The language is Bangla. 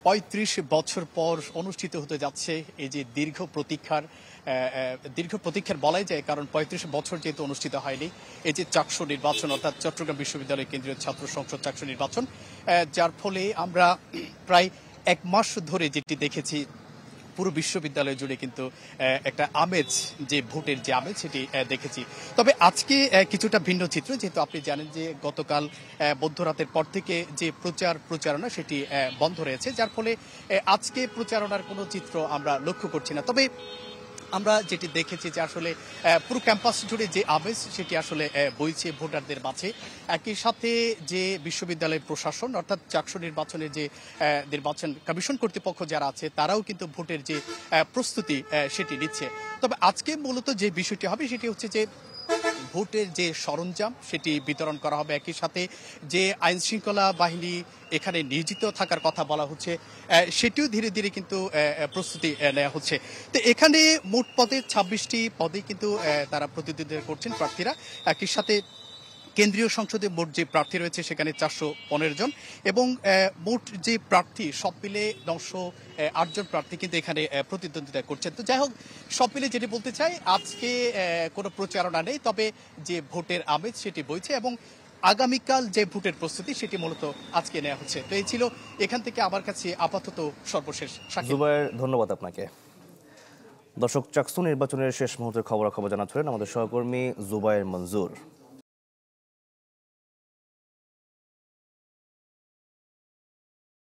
৩৫ বছর পর অনুষ্ঠিত হতে যাচ্ছে এই যে দীর্ঘ প্রতীক্ষার বলাই যায়, কারণ ৩৫ বছর যেহেতু অনুষ্ঠিত হয়নি এই যে চাকসু নির্বাচন, অর্থাৎ চট্টগ্রাম বিশ্ববিদ্যালয় কেন্দ্রীয় ছাত্র সংসদ চাকসু নির্বাচন, যার ফলে আমরা প্রায় ১ মাস ধরে যেটি দেখেছি পুরো বিশ্ববিদ্যালয় জুড়ে কিন্তু একটা আমেজ, যে ভোটের যে আমেজ সেটি দেখেছি। তবে আজকে কিছুটা ভিন্ন চিত্র, যেহেতু আপনি জানেন যে গতকাল মধ্যরাতের পর থেকে যে প্রচারণা সেটি বন্ধ রয়েছে, যার ফলে আজকে প্রচারণার কোনো চিত্র আমরা লক্ষ্য করছি না। তবে আমরা যেটি দেখেছি যে আসলে পুরো ক্যাম্পাস জুড়ে যে আমেজ সেটি আসলে বইছে ভোটারদের মাঝে। একই সাথে যে বিশ্ববিদ্যালয়ের প্রশাসন, অর্থাৎ চাকসু নির্বাচনের যে নির্বাচন কমিশন কর্তৃপক্ষ যারা আছে, তারাও কিন্তু ভোটের যে প্রস্তুতি সেটি নিচ্ছে। তবে আজকে মূলত যে বিষয়টি হবে সেটি হচ্ছে যে ভোটের যে সরঞ্জাম সেটি বিতরণ করা হবে। একই সাথে যে আইন শৃঙ্খলা বাহিনী এখানে নিয়োজিত থাকার কথা বলা হচ্ছে, সেটিও ধীরে ধীরে কিন্তু প্রস্তুতি নেওয়া হচ্ছে। তো এখানে মোট পদে ২৬টি পদে কিন্তু তারা প্রতিদ্বন্দ্বিতা করছেন প্রার্থীরা। একই সাথে কেন্দ্রীয় সংসদে মোট যে প্রার্থী রয়েছে সেখানে ৪১৫ জন, এবং মোট যে প্রার্থী সব মিলে ৯০৮ জন প্রার্থী কিন্তু এখানে প্রতিদ্বন্দ্বিতা করছেন। তো যাই হোক, সব মিলে যেটি বলতে চাই, আজকে কোনো প্রচারণা নেই, তবে যে ভোটের আমেজ সেটি বইছে, এবং আগামীকাল যে ভোটের প্রস্তুতি সেটি মূলত আজকে নেওয়া হচ্ছে। তো এই ছিল এখান থেকে আমার কাছে আপাতত সর্বশেষ। জুবায়ের, ধন্যবাদ আপনাকে। দর্শক, চাকসু নির্বাচনের শেষ মুহূর্তের খবরাখবর জানাচ্ছিলেন আমাদের সহকর্মী জুবায়ের মঞ্জুর।